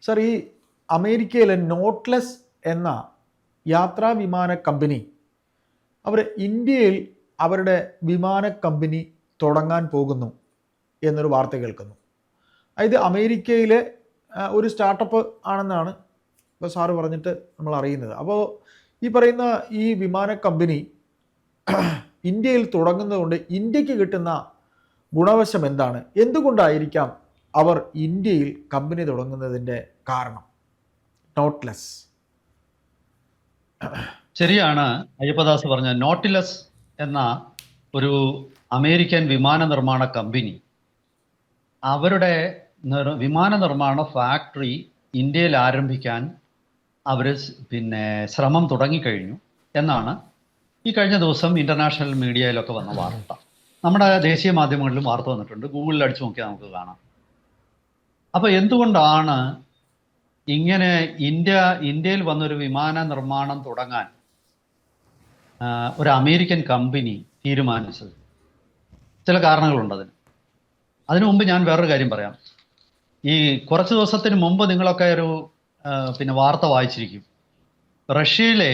Sir, ഈ അമേരിക്കയിലെ നോട്ട്ലെസ് എന്ന യാത്രാ വിമാന കമ്പനി അവർ ഇന്ത്യയിൽ അവരുടെ വിമാന കമ്പനി തുടങ്ങാൻ പോകുന്നു എന്നൊരു വാർത്ത കേൾക്കുന്നു. അതായത് അമേരിക്കയിലെ ഒരു സ്റ്റാർട്ടപ്പ് ആണെന്നാണ് ഇപ്പോൾ സാറ് പറഞ്ഞിട്ട് നമ്മൾ അറിയുന്നത്. അപ്പോൾ ഈ പറയുന്ന ഈ വിമാന കമ്പനി ഇന്ത്യയിൽ തുടങ്ങുന്നതുകൊണ്ട് ഇന്ത്യക്ക് കിട്ടുന്ന ഗുണവശം എന്താണ്? എന്തുകൊണ്ടായിരിക്കാം അവർ ഇന്ത്യയിൽ കമ്പനി തുടങ്ങുന്നതിൻ്റെ കാരണം? നോട്ട്ലെസ്. ശരിയാണ് അയ്യപ്പദാസ് പറഞ്ഞ നോട്ടിലസ് എന്ന ഒരു അമേരിക്കൻ വിമാന നിർമ്മാണ കമ്പനി അവരുടെ വിമാന നിർമ്മാണ ഫാക്ടറി ഇന്ത്യയിൽ ആരംഭിക്കാൻ അവർ ശ്രമം തുടങ്ങിക്കഴിഞ്ഞു എന്നാണ് ഈ കഴിഞ്ഞ ദിവസം ഇന്റർനാഷണൽ മീഡിയയിലൊക്കെ വന്ന വാർത്ത. നമ്മുടെ ദേശീയ മാധ്യമങ്ങളിലും വാർത്ത വന്നിട്ടുണ്ട്, ഗൂഗിളിൽ അടിച്ചു നോക്കിയാൽ നമുക്ക് കാണാം. അപ്പോൾ എന്തുകൊണ്ടാണ് ഇങ്ങനെ ഇന്ത്യയിൽ വന്നൊരു വിമാന നിർമ്മാണം തുടങ്ങാൻ ഒരു അമേരിക്കൻ കമ്പനി തീരുമാനിച്ചത്? ചില കാരണങ്ങളുണ്ട് അതിനു മുമ്പ് ഞാൻ വേറൊരു കാര്യം പറയാം. ഈ കുറച്ച് ദിവസത്തിന് മുമ്പ് നിങ്ങളൊക്കെ ഒരു വാർത്ത വായിച്ചിരിക്കും. റഷ്യയിലെ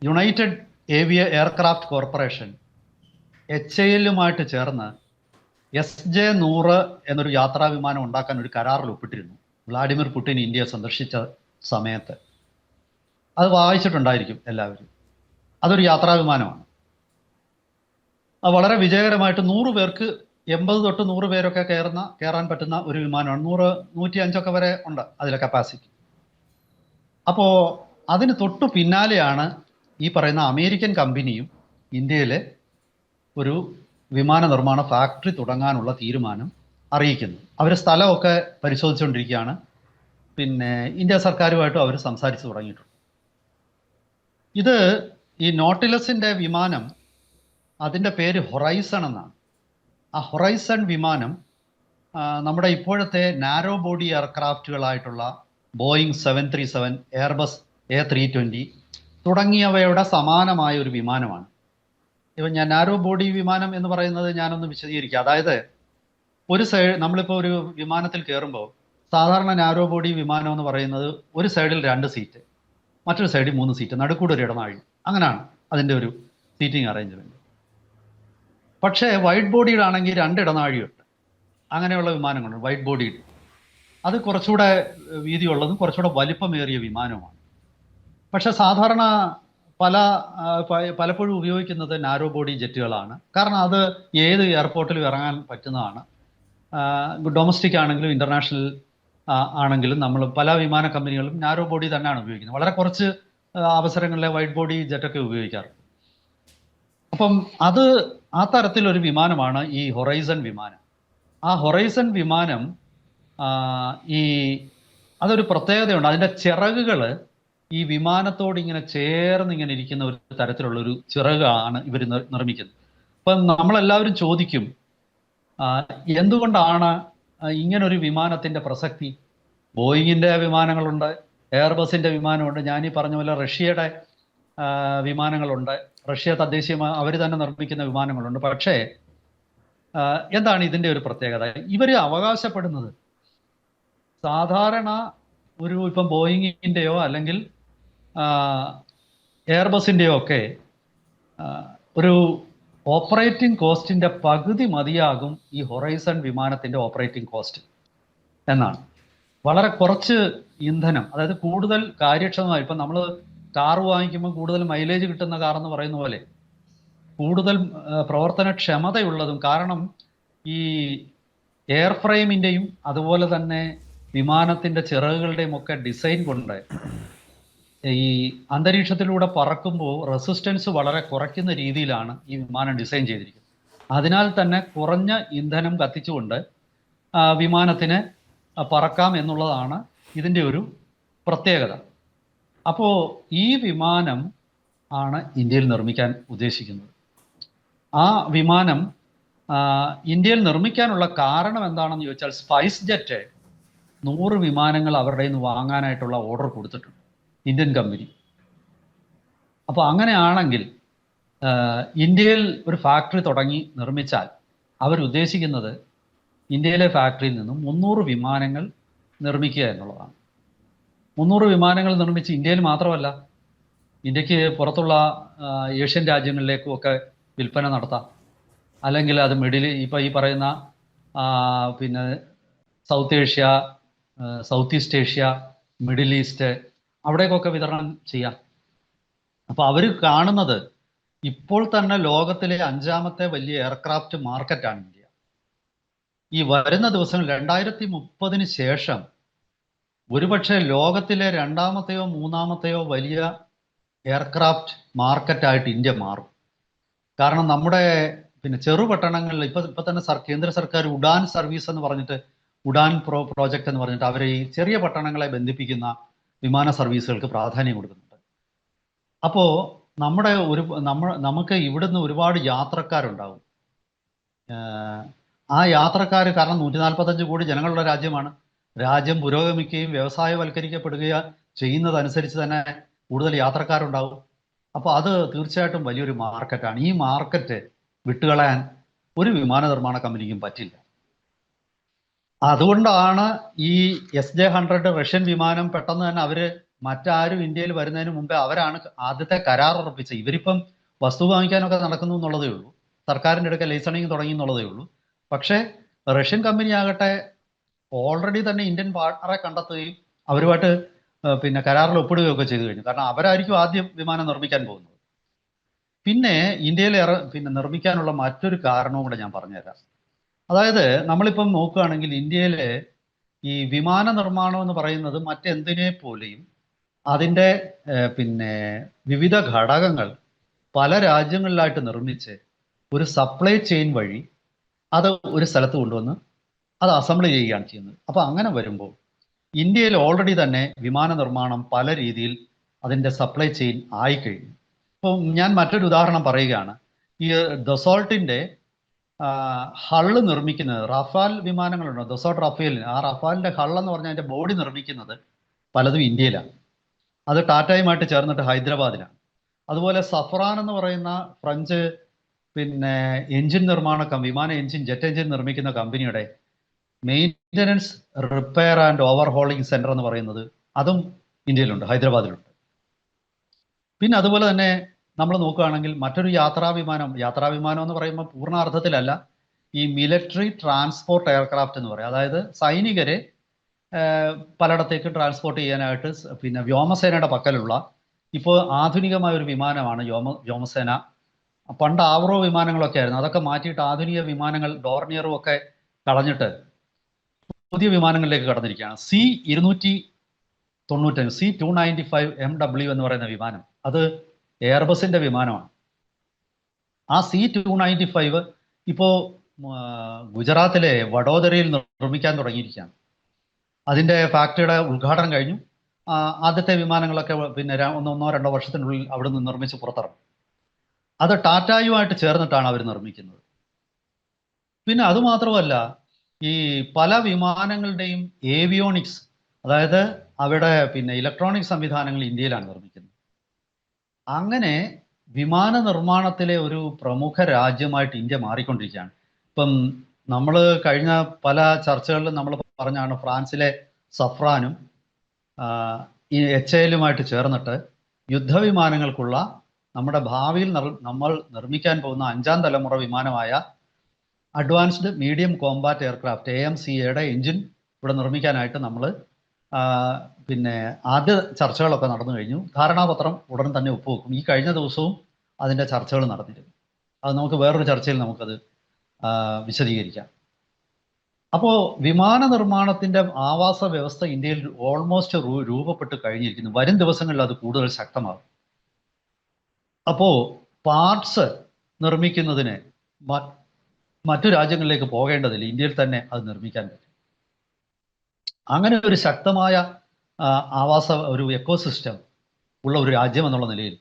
യുണൈറ്റഡ് എയർക്രാഫ്റ്റ് കോർപ്പറേഷൻ HAL-ലുമായിട്ട് ചേർന്ന് SJ-100 എന്നൊരു യാത്രാ വിമാനം ഉണ്ടാക്കാൻ ഒരു കരാറിൽ ഒപ്പിട്ടിരുന്നു വ്ളാഡിമിർ പുടിൻ ഇന്ത്യ സന്ദർശിച്ച സമയത്ത്. അത് വായിച്ചിട്ടുണ്ടായിരിക്കും എല്ലാവരും. അതൊരു യാത്രാ വിമാനമാണ്. അത് വളരെ വിജയകരമായിട്ട് 100 പേർക്ക് 80 തൊട്ട് 100 പേരൊക്കെ കയറാൻ പറ്റുന്ന ഒരു വിമാനമാണ്. 100-105 വരെ ഉണ്ട് അതിലെ കപ്പാസിറ്റി. അപ്പോൾ അതിന് തൊട്ടു പിന്നാലെയാണ് ഈ പറയുന്ന അമേരിക്കൻ കമ്പനിയും ഇന്ത്യയിലെ ഒരു വിമാന നിർമ്മാണ ഫാക്ടറി തുടങ്ങാനുള്ള തീരുമാനം അറിയിക്കുന്നത്. അവർ സ്ഥലമൊക്കെ പരിശോധിച്ചുകൊണ്ടിരിക്കുകയാണ്. ഇന്ത്യ സർക്കാരുമായിട്ടും അവർ സംസാരിച്ച് തുടങ്ങിയിട്ടുണ്ട്. ഇത് ഈ നോട്ടിലസിൻ്റെ വിമാനം, അതിൻ്റെ പേര് ഹൊറൈസൺ എന്നാണ്. ആ ഹൊറൈസൺ വിമാനം നമ്മുടെ ഇപ്പോഴത്തെ നാരോ ബോഡി എയർക്രാഫ്റ്റുകളായിട്ടുള്ള ബോയിങ് 737, എയർബസ് A320 തുടങ്ങിയവയുടെ സമാനമായ ഒരു വിമാനമാണ്. ഇപ്പം ഞാൻ നാരോ ബോഡി വിമാനം എന്ന് പറയുന്നത് ഞാനൊന്ന് വിശദീകരിക്കാം. അതായത് ഒരു സൈഡ് നമ്മളിപ്പോൾ ഒരു വിമാനത്തിൽ കയറുമ്പോൾ സാധാരണ നാരോ ബോഡി വിമാനം എന്ന് പറയുന്നത് ഒരു സൈഡിൽ 2 സീറ്റ്, മറ്റൊരു സൈഡിൽ 3 സീറ്റ്, നടുക്കൂടെ ഒരു ഇടനാഴി, അങ്ങനെയാണ് അതിൻ്റെ ഒരു സീറ്റിംഗ് അറേഞ്ച്മെൻറ്റ്. പക്ഷേ വൈഡ് ബോഡിയിലാണെങ്കിൽ 2 ഇടനാഴിയുണ്ട്. അങ്ങനെയുള്ള വിമാനങ്ങളുണ്ട് വൈഡ് ബോഡിയിൽ. അത് കുറച്ചുകൂടെ വീതിയുള്ളതും കുറച്ചുകൂടെ വലിപ്പമേറിയ വിമാനവുമാണ്. പക്ഷെ സാധാരണ പലപ്പോഴും ഉപയോഗിക്കുന്നത് നാരോ ബോഡി ജെറ്റുകളാണ്. കാരണം അത് ഏത് എയർപോർട്ടിലും ഇറങ്ങാൻ പറ്റുന്നതാണ്. ഡൊമസ്റ്റിക് ആണെങ്കിലും ഇൻ്റർനാഷണൽ ആണെങ്കിലും നമ്മൾ പല വിമാന കമ്പനികളും നാരോ ബോഡി തന്നെയാണ് ഉപയോഗിക്കുന്നത്. വളരെ കുറച്ച് അവസരങ്ങളിലെ വൈഡ് ബോഡി ജെറ്റൊക്കെ ഉപയോഗിക്കാറ്. അപ്പം ആ തരത്തിലൊരു വിമാനമാണ് ഈ ഹൊറൈസൺ വിമാനം. ആ ഹൊറൈസൺ വിമാനം അതൊരു പ്രത്യേകതയുണ്ട്. അതിൻ്റെ ചിറകുകൾ ഈ വിമാനത്തോട് ഇങ്ങനെ ചേർന്ന് ഇങ്ങനെ ഇരിക്കുന്ന ഒരു തരത്തിലുള്ളൊരു ചിറകാണ് ഇവർ നിർമ്മിക്കുന്നത്. അപ്പം നമ്മളെല്ലാവരും ചോദിക്കും, എന്തുകൊണ്ടാണ് ഇങ്ങനൊരു വിമാനത്തിൻ്റെ പ്രസക്തി? ബോയിങ്ങിൻ്റെ വിമാനങ്ങളുണ്ട്, എയർബസിൻ്റെ വിമാനമുണ്ട്, ഞാനീ പറഞ്ഞ പോലെ റഷ്യയുടെ വിമാനങ്ങളുണ്ട്, റഷ്യ തദ്ദേശീയമായി അവർ തന്നെ നിർമ്മിക്കുന്ന വിമാനങ്ങളുണ്ട്. പക്ഷേ എന്താണ് ഇതിൻ്റെ ഒരു പ്രത്യേകത? ഇവർ അവകാശപ്പെടുന്നത് സാധാരണ ഇപ്പം ബോയിങ്ങിൻ്റെയോ അല്ലെങ്കിൽ എയർബസിൻ്റെയോ ഒക്കെ ഒരു ഓപ്പറേറ്റിംഗ് കോസ്റ്റിൻ്റെ പകുതി മതിയാകും ഈ ഹൊറൈസൺ വിമാനത്തിൻ്റെ ഓപ്പറേറ്റിംഗ് കോസ്റ്റ് എന്നാണ്. വളരെ കുറച്ച് ഇന്ധനം, അതായത് കൂടുതൽ കാര്യക്ഷമമായി. ഇപ്പം നമ്മൾ കാർ വാങ്ങിക്കുമ്പോൾ കൂടുതൽ മൈലേജ് കിട്ടുന്ന കാർ എന്ന് പറയുന്ന പോലെ കൂടുതൽ പ്രവർത്തനക്ഷമതയുള്ളതും. കാരണം ഈ എയർ ഫ്രെയിമിൻ്റെയും അതുപോലെ തന്നെ വിമാനത്തിൻ്റെ ചിറകുകളുടെയും ഒക്കെ ഡിസൈൻ കൊണ്ട് ഈ അന്തരീക്ഷത്തിലൂടെ പറക്കുമ്പോൾ റെസിസ്റ്റൻസ് വളരെ കുറയ്ക്കുന്ന രീതിയിലാണ് ഈ വിമാനം ഡിസൈൻ ചെയ്തിരിക്കുന്നത്. അതിനാൽ തന്നെ കുറഞ്ഞ ഇന്ധനം കത്തിച്ചുകൊണ്ട് വിമാനത്തിന് പറക്കാം എന്നുള്ളതാണ് ഇതിൻ്റെ ഒരു പ്രത്യേകത. അപ്പോൾ ഈ വിമാനം ആണ് ഇന്ത്യയിൽ നിർമ്മിക്കാൻ ഉദ്ദേശിക്കുന്നത്. ആ വിമാനം ഇന്ത്യയിൽ നിർമ്മിക്കാനുള്ള കാരണം എന്താണെന്ന് ചോദിച്ചാൽ, സ്പൈസ് ജെറ്റ് 100 വിമാനങ്ങൾ അവരുടെ നിന്ന് വാങ്ങാനായിട്ടുള്ള ഓർഡർ കൊടുത്തിട്ടുണ്ട് ഇന്ത്യൻ കമ്പനി. അപ്പോൾ അങ്ങനെയാണെങ്കിൽ ഇന്ത്യയിൽ ഒരു ഫാക്ടറി തുടങ്ങി നിർമ്മിച്ചാൽ അവരുദ്ദേശിക്കുന്നത് ഇന്ത്യയിലെ ഫാക്ടറിയിൽ നിന്നും 300 വിമാനങ്ങൾ നിർമ്മിക്കുക എന്നുള്ളതാണ്. 300 വിമാനങ്ങൾ നിർമ്മിച്ച് ഇന്ത്യയിൽ മാത്രമല്ല, ഇന്ത്യക്ക് പുറത്തുള്ള ഏഷ്യൻ രാജ്യങ്ങളിലേക്കും ഒക്കെ വിൽപ്പന നടത്താം. അല്ലെങ്കിൽ അത് ഇപ്പോൾ ഈ പറയുന്ന പിന്നെ South Asia, South East Asia, Middle East, അവിടേക്കൊക്കെ വിതരണം ചെയ്യാം. അപ്പോൾ അവർ കാണുന്നത് ഇപ്പോൾ തന്നെ ലോകത്തിലെ 5ാമത്തെ വലിയ എയർക്രാഫ്റ്റ് മാർക്കറ്റാണ് ഇന്ത്യ. ഈ വരുന്ന ദിവസങ്ങൾ 2030 ശേഷം ഒരുപക്ഷെ ലോകത്തിലെ 2ാമത്തെയോ 3ാമത്തെയോ വലിയ എയർക്രാഫ്റ്റ് മാർക്കറ്റായിട്ട് ഇന്ത്യ മാറും. കാരണം നമ്മുടെ പിന്നെ ചെറുപട്ടണങ്ങളിൽ ഇപ്പൊ തന്നെ കേന്ദ്ര സർക്കാർ ഉഡാൻ സർവീസ് എന്ന് പറഞ്ഞിട്ട്, ഉഡാൻ പ്രോജക്റ്റ് എന്ന് പറഞ്ഞിട്ട് അവർ ഈ ചെറിയ പട്ടണങ്ങളെ ബന്ധിപ്പിക്കുന്ന വിമാന സർവീസുകൾക്ക് പ്രാധാന്യം കൊടുക്കുന്നുണ്ട്. അപ്പോൾ നമുക്ക് ഇവിടുന്ന് ഒരുപാട് യാത്രക്കാരുണ്ടാവും. ആ യാത്രക്കാർ, കാരണം 145 കോടി ജനങ്ങളുടെ രാജ്യമാണ്, രാജ്യം പുരോഗമിക്കുകയും വ്യവസായവൽക്കരിക്കപ്പെടുകയും ചെയ്യുന്നതനുസരിച്ച് തന്നെ കൂടുതൽ യാത്രക്കാരുണ്ടാവും. അപ്പോൾ അത് തീർച്ചയായിട്ടും വലിയൊരു മാർക്കറ്റാണ്. ഈ മാർക്കറ്റ് വിട്ടുകളയാൻ ഒരു വിമാന നിർമ്മാണ കമ്പനിക്കും പറ്റില്ല. അതുകൊണ്ടാണ് ഈ SJ-100 റഷ്യൻ വിമാനം പെട്ടെന്ന് തന്നെ മറ്റാരും ഇന്ത്യയിൽ വരുന്നതിന് മുമ്പേ അവരാണ് ആദ്യത്തെ കരാർ ഉറപ്പിച്ചത്. ഇവരിപ്പം വസ്തു വാങ്ങിക്കാനൊക്കെ നടക്കുന്നു എന്നുള്ളതേ ഉള്ളൂ, സർക്കാരിൻ്റെ അടുക്കൽ ലൈസണിങ് തുടങ്ങി എന്നുള്ളതേ ഉള്ളൂ. പക്ഷേ റഷ്യൻ കമ്പനി ആകട്ടെ ഓൾറെഡി തന്നെ ഇന്ത്യൻ പാർട്ണറെ കണ്ടെത്തുകയും അവരുമായിട്ട് പിന്നെ കരാറിൽ ഒപ്പിടുകയൊക്കെ ചെയ്തു കഴിഞ്ഞു. കാരണം അവരായിരിക്കും ആദ്യം വിമാനം നിർമ്മിക്കാൻ പോകുന്നത്. പിന്നെ ഇന്ത്യയിൽ നിർമ്മിക്കാനുള്ള മറ്റൊരു കാരണവും കൂടെ ഞാൻ പറഞ്ഞുതരാം. അതായത് നമ്മളിപ്പം നോക്കുകയാണെങ്കിൽ ഇന്ത്യയിലെ ഈ വിമാന നിർമ്മാണം എന്ന് പറയുന്നത് മറ്റെന്തിനെ പോലെയും അതിൻ്റെ പിന്നെ വിവിധ ഘടകങ്ങൾ പല രാജ്യങ്ങളിലായിട്ട് നിർമ്മിച്ച് ഒരു സപ്ലൈ ചെയിൻ വഴി അത് ഒരു സ്ഥലത്ത് കൊണ്ടുവന്ന് അത് അസംബിൾ ചെയ്യുകയാണ് ചെയ്യുന്നത്. അപ്പോൾ അങ്ങനെ വരുമ്പോൾ ഇന്ത്യയിൽ ഓൾറെഡി തന്നെ വിമാന നിർമ്മാണം പല രീതിയിൽ അതിൻ്റെ സപ്ലൈ ചെയിൻ ആയിക്കഴിഞ്ഞു. ഇപ്പം ഞാൻ മറ്റൊരു ഉദാഹരണം പറയുകയാണ്. ഈ ദസോൾട്ടിൻ്റെ ഹള്ള് നിർമ്മിക്കുന്നത്, റഫാൽ വിമാനങ്ങളുണ്ടോ, ദസോൾട്ട് റഫേലിന്, ആ റഫാലിൻ്റെ ഹള്ളെന്ന് പറഞ്ഞാൽ അതിൻ്റെ ബോഡി നിർമ്മിക്കുന്നത് പലതും ഇന്ത്യയിലാണ്. അത് ടാറ്റയുമായിട്ട് ചേർന്നിട്ട് ഹൈദരാബാദിലാണ്. അതുപോലെ സഫ്രാൻ എന്ന് പറയുന്ന ഫ്രഞ്ച് പിന്നെ എഞ്ചിൻ നിർമ്മാണ വിമാന എഞ്ചിൻ, ജെറ്റ് എഞ്ചിൻ നിർമ്മിക്കുന്ന കമ്പനിയുടെ maintenance, repair and overhauling centre എന്ന് പറയുന്നത് അതും ഇന്ത്യയിലുണ്ട്, ഹൈദരാബാദിലുണ്ട്. പിന്നെ അതുപോലെ തന്നെ നമ്മൾ നോക്കുകയാണെങ്കിൽ മറ്റൊരു യാത്രാവിമാനം എന്ന് പറയുമ്പോൾ പൂർണ്ണാർത്ഥത്തിലല്ല, ഈ മിലിറ്ററി ട്രാൻസ്പോർട്ട് എയർക്രാഫ്റ്റ് എന്ന് പറയും. അതായത് സൈനികരെ പലയിടത്തേക്ക് ട്രാൻസ്പോർട്ട് ചെയ്യാനായിട്ട് പിന്നെ വ്യോമസേനയുടെ പക്കലുള്ള ഇപ്പോൾ ആധുനികമായ ഒരു വിമാനമാണ് വ്യോമസേന. പണ്ട് ആവറോ വിമാനങ്ങളൊക്കെ ആയിരുന്നു, അതൊക്കെ മാറ്റിയിട്ട് ആധുനിക വിമാനങ്ങൾ, ഡോർണിയറും ഒക്കെ കളഞ്ഞിട്ട് പുതിയ വിമാനങ്ങളിലേക്ക് കടന്നിരിക്കുകയാണ്. C-295 C-295 MW എന്ന് പറയുന്ന വിമാനം, അത് എയർബസിന്റെ വിമാനമാണ്. ആ C-295 ഇപ്പോൾ ഗുജറാത്തിലെ വഡോദരയിൽ നിർമ്മിക്കാൻ തുടങ്ങിയിരിക്കുകയാണ്. അതിൻ്റെ ഫാക്ടറിയുടെ ഉദ്ഘാടനം കഴിഞ്ഞു. ആദ്യത്തെ വിമാനങ്ങളൊക്കെ പിന്നെ ഒന്നോ രണ്ടോ വർഷത്തിനുള്ളിൽ അവിടെ നിന്ന് നിർമ്മിച്ച് പുറത്തിറങ്ങും. അത് ടാറ്റായുമായിട്ട് ചേർന്നിട്ടാണ് അവർ നിർമ്മിക്കുന്നത്. പിന്നെ അതുമാത്രമല്ല, ഈ പല വിമാനങ്ങളുടെയും ഏവിയോണിക്സ്, അതായത് അവിടെ പിന്നെ ഇലക്ട്രോണിക് സംവിധാനങ്ങൾ ഇന്ത്യയിലാണ് നിർമ്മിക്കുന്നത്. അങ്ങനെ വിമാന നിർമ്മാണത്തിലെ ഒരു പ്രമുഖ രാജ്യമായിട്ട് ഇന്ത്യ മാറിക്കൊണ്ടിരിക്കുകയാണ്. ഇപ്പം നമ്മൾ കഴിഞ്ഞ പല ചർച്ചകളിലും നമ്മൾ പറഞ്ഞാണ് ഫ്രാൻസിലെ സഫ്രാനും ഈ HAL-ഉമായിട്ട് ചേർന്നിട്ട് യുദ്ധവിമാനങ്ങൾക്കുള്ള നമ്മുടെ ഭാവിയിൽ നമ്മൾ നിർമ്മിക്കാൻ പോകുന്ന 5ാം തലമുറ വിമാനമായ advanced medium combat aircraft AMCA engine ഇവിടെ നിർമ്മിക്കാനായിട്ട് നമ്മൾ പിന്നെ ആദ്യ ചർച്ചകളൊക്കെ നടന്നു കഴിഞ്ഞു. ധാരണാപത്രം ഉടൻ തന്നെ ഒപ്പുവെക്കും. ഈ കഴിഞ്ഞ ദിവസവും അതിൻ്റെ ചർച്ചകൾ നടന്നിരുന്നു. അത് നമുക്ക് വേറൊരു ചർച്ചയിൽ നമുക്കത് വിശദീകരിക്കാം. അപ്പോൾ വിമാന നിർമ്മാണത്തിൻ്റെ ആവാസ വ്യവസ്ഥ ഇന്ത്യയിൽ ഓൾമോസ്റ്റ് രൂപപ്പെട്ട് കഴിഞ്ഞിരിക്കുന്നു. വരും ദിവസങ്ങളിൽ അത് കൂടുതൽ ശക്തമാകും. അപ്പോൾ പാർട്സ് നിർമ്മിക്കുന്നതിന് മറ്റു രാജ്യങ്ങളിലേക്ക് പോകേണ്ടതില്ല, ഇന്ത്യയിൽ തന്നെ അത് നിർമ്മിക്കാൻ പറ്റും. അങ്ങനെ ഒരു ശക്തമായ ഒരു എക്കോസിസ്റ്റം ഉള്ള ഒരു രാജ്യം എന്നുള്ള നിലയിൽ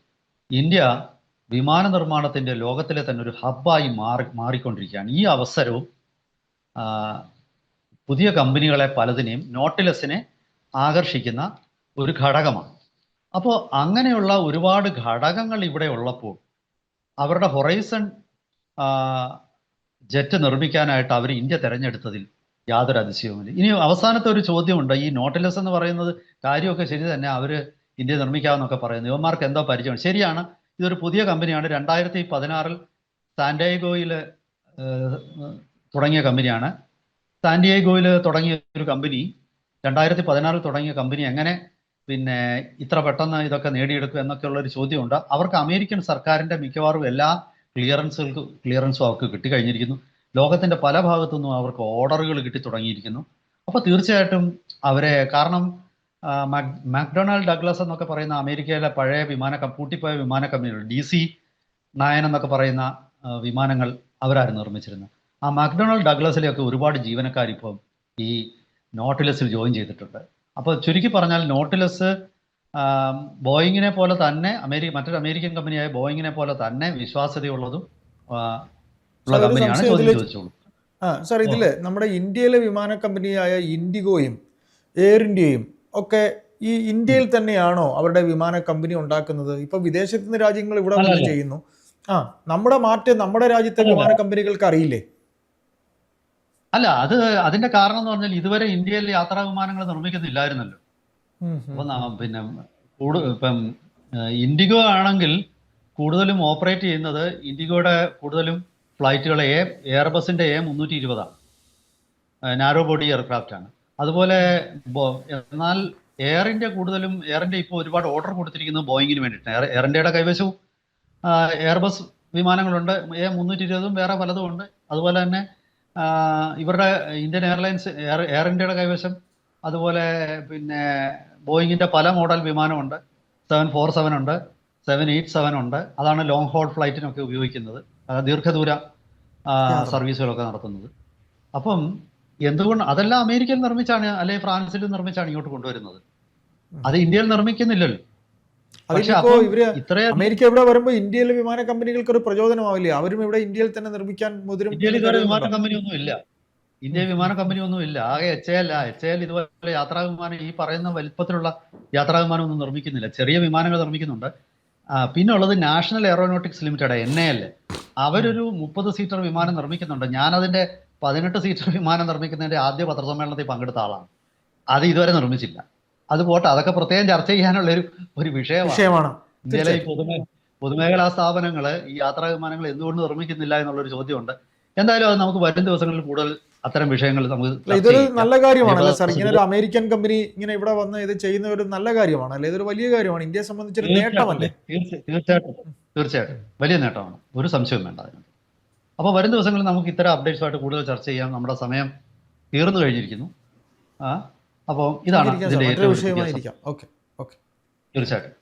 ഇന്ത്യ വിമാന നിർമ്മാണത്തിൻ്റെ ലോകത്തിലെ തന്നെ ഒരു ഹബ്ബായി മാറിക്കൊണ്ടിരിക്കുകയാണ്. ഈ അവസരവും പുതിയ കമ്പനികളെ പലതിനെയും, നോട്ടിലസിനെ ആകർഷിക്കുന്ന ഒരു ഘടകമാണ്. അപ്പോൾ അങ്ങനെയുള്ള ഒരുപാട് ഘടകങ്ങൾ ഇവിടെ ഉള്ളപ്പോൾ അവരുടെ ഹൊറൈസൺ ജെറ്റ് നിർമ്മിക്കാനായിട്ട് അവർ ഇന്ത്യ തിരഞ്ഞെടുത്തതിൽ യാതൊരു അതിശയവുമില്ല. ഇനി അവസാനത്തെ ഒരു ചോദ്യമുണ്ട്. ഈ നോട്ടിലസ് എന്ന് പറയുന്നത് കാര്യമൊക്കെ ശരി തന്നെ, അവര് ഇന്ത്യ നിർമ്മിക്കാമെന്നൊക്കെ പറയുന്നു. യുവന്മാർക്ക് എന്തോ പരിചയമാണ്. ശരിയാണ്, ഇതൊരു പുതിയ കമ്പനിയാണ്. 2016 സാന്റിയാഗോയിൽ തുടങ്ങിയ കമ്പനിയാണ്. സാന്റിയാഗോയിൽ തുടങ്ങിയ ഒരു കമ്പനി 2016 തുടങ്ങിയ കമ്പനി എങ്ങനെ പിന്നെ ഇത്ര പെട്ടെന്ന് ഇതൊക്കെ നേടിയെടുക്കും എന്നൊക്കെയുള്ള ഒരു ചോദ്യമുണ്ട്. അവർക്ക് അമേരിക്കൻ സർക്കാരിന്റെ മിക്കവാറും എല്ലാ ക്ലിയറൻസും അവർക്ക് കിട്ടിക്കഴിഞ്ഞിരിക്കുന്നു. ലോകത്തിന്റെ പല ഭാഗത്തുനിന്നും അവർക്ക് ഓർഡറുകൾ കിട്ടി തുടങ്ങിയിരിക്കുന്നു. അപ്പോൾ തീർച്ചയായിട്ടും അവരെ, കാരണം മാക്ഡൊണാൾഡ് ഡഗ്ലസ് എന്നൊക്കെ പറയുന്ന അമേരിക്കയിലെ പഴയ പൂട്ടിപ്പോയ വിമാന കമ്പനികൾ, DC-9 എന്നൊക്കെ പറയുന്ന വിമാനങ്ങൾ അവരായിരുന്നു നിർമ്മിച്ചിരുന്നത്. ആ മാക്ഡൊണാൾഡ് ഡഗ്ലസിലെയൊക്കെ ഒരുപാട് ജീവനക്കാർ ഇപ്പം ഈ നോട്ടിലസിൽ ജോയിൻ ചെയ്തിട്ടുണ്ട്. അപ്പോൾ ചുരുക്കി പറഞ്ഞാൽ നോട്ടിലസ് ബോയിങ്ങിനെ പോലെ തന്നെ മറ്റൊരു അമേരിക്കൻ കമ്പനിയായ ബോയിങ്ങിനെ പോലെ തന്നെ വിശ്വാസ്യതയുള്ളതും ഉള്ള കമ്പനിയാണ്. ചോദ്യം ചോദിച്ചോളൂ. സാർ, ഇതില് നമ്മുടെ ഇന്ത്യയിലെ വിമാന കമ്പനിയായ ഇൻഡിഗോയും എയർ ഇന്ത്യയും ഒക്കെ ഈ ഇന്ത്യയിൽ തന്നെയാണോ അവരുടെ വിമാന കമ്പനി ഉണ്ടാക്കുന്നത്? ഇപ്പൊ വിദേശത്ത് നിന്ന് രാജ്യങ്ങൾ ഇവിടെ വന്ന് ചെയ്യുന്നു. നമ്മുടെ നമ്മുടെ രാജ്യത്തെ വിമാന കമ്പനികൾക്ക് അറിയില്ലേ? അല്ല, അതിന്റെ കാരണം എന്ന് പറഞ്ഞാൽ ഇതുവരെ ഇന്ത്യയിൽ യാത്രാ വിമാനങ്ങൾ നിർമ്മിക്കുന്നില്ലായിരുന്നല്ലോ. അപ്പൊ പിന്നെ ഇപ്പം ഇൻഡിഗോ ആണെങ്കിൽ കൂടുതലും ഓപ്പറേറ്റ് ചെയ്യുന്നത്, ഇൻഡിഗോയുടെ കൂടുതലും ഫ്ലൈറ്റുകൾ എയർബസിന്റെ A320 നാരോ ബോഡി എയർക്രാഫ്റ്റ് ആണ്. അതുപോലെ എന്നാൽ എയർ ഇന്ത്യ ഇപ്പോൾ ഒരുപാട് ഓർഡർ കൊടുത്തിരിക്കുന്നത് ബോയിങ്ങിന് വേണ്ടിയിട്ടാണ്. എയർ ഇന്ത്യയുടെ കൈവശവും എയർബസ് വിമാനങ്ങളുണ്ട്, A320 വേറെ പലതും ഉണ്ട്. അതുപോലെ തന്നെ ഇവരുടെ ഇന്ത്യൻ എയർലൈൻസ് എയർ ഇന്ത്യയുടെ കൈവശം അതുപോലെ പിന്നെ ബോയിങ്ങിന്റെ പല മോഡൽ വിമാനമുണ്ട്. 747 ഉണ്ട്, 787 ഉണ്ട്. അതാണ് ലോങ് ഹോൾ ഫ്ലൈറ്റിനൊക്കെ ഉപയോഗിക്കുന്നത്, ദീർഘദൂര സർവീസുകളൊക്കെ നടത്തുന്നത്. അപ്പം എന്തുകൊണ്ട് അതെല്ലാം അമേരിക്കയിൽ നിർമ്മിച്ചാണ്, അല്ലെങ്കിൽ ഫ്രാൻസിൽ നിർമ്മിച്ചാണ് ഇങ്ങോട്ട് കൊണ്ടുവരുന്നത്. അത് ഇന്ത്യയിൽ നിർമ്മിക്കുന്നില്ലല്ലോ. അമേരിക്ക ഇവിടെ വരുമ്പോൾ ഇന്ത്യയിലെ വിമാന കമ്പനികൾക്ക് ഒരു പ്രചോദനമാവില്ലേ? അവരും ഇവിടെ ഇന്ത്യയിൽ തന്നെ നിർമ്മിക്കാൻ മുതിരും. ഇന്ത്യയിൽ ഇതുവരെ വിമാന കമ്പനി ഒന്നും ഇല്ല. ആകെ HAL ഇതുപോലെ യാത്രാ വിമാനം, ഈ പറയുന്ന വലിപ്പത്തിലുള്ള യാത്രാ വിമാനം ഒന്നും നിർമ്മിക്കുന്നില്ല. ചെറിയ വിമാനങ്ങൾ നിർമ്മിക്കുന്നുണ്ട്. പിന്നെ ഉള്ളത് നാഷണൽ എയറോനോട്ടിക്സ് ലിമിറ്റഡ്, NAL. അവരൊരു 30 സീറ്റർ വിമാനം നിർമ്മിക്കുന്നുണ്ട്. ഞാനതിന്റെ 18 സീറ്റർ വിമാനം നിർമ്മിക്കുന്നതിന്റെ ആദ്യ പത്രസമ്മേളനത്തിൽ പങ്കെടുത്ത ആളാണ്. അത് ഇതുവരെ നിർമ്മിച്ചില്ല. അത് പോട്ടെ, അതൊക്കെ പ്രത്യേകം ചർച്ച ചെയ്യാനുള്ള ഒരു വിഷയമാണ്. ഇന്ത്യയിലെ ഈ പൊതുമേഖലാ സ്ഥാപനങ്ങൾ ഈ യാത്രാ വിമാനങ്ങൾ എന്തുകൊണ്ട് നിർമ്മിക്കുന്നില്ല എന്നുള്ളൊരു ചോദ്യമുണ്ട്. എന്തായാലും അത് നമുക്ക് വരും ദിവസങ്ങളിൽ കൂടുതൽ അത്തരം വിഷയങ്ങൾ നമുക്ക്. ഇതൊരു നല്ല കാര്യമാണല്ലേ സാർ? ഇങ്ങനെ ഒരു അമേരിക്കൻ കമ്പനി ഇങ്ങനെ ഇവിടെ വന്ന് ഇത് ചെയ്യുന്ന ഒരു നല്ല കാര്യമാണ് അല്ലേ? ഇതൊരു വലിയ കാര്യമാണ്, ഇന്ത്യയെ സംബന്ധിച്ചൊരു നേട്ടമല്ലേ? തീർച്ചയായിട്ടും വലിയ നേട്ടമാണ്, ഒരു സംശയവും വേണ്ട അതിനകത്ത്. അപ്പോൾ വരും ദിവസങ്ങളിൽ നമുക്ക് ഇത്തരം അപ്ഡേറ്റ്സുമായിട്ട് കൂടുതൽ ചർച്ച ചെയ്യാം. നമ്മുടെ സമയം തീർന്നു കഴിഞ്ഞിരിക്കുന്നു. അപ്പോൾ ഇതാണ് ഇതിന്റെ ഏറ്റവും വിഷയമായിരിക്കാം. ഓക്കെ, തീർച്ചയായിട്ടും.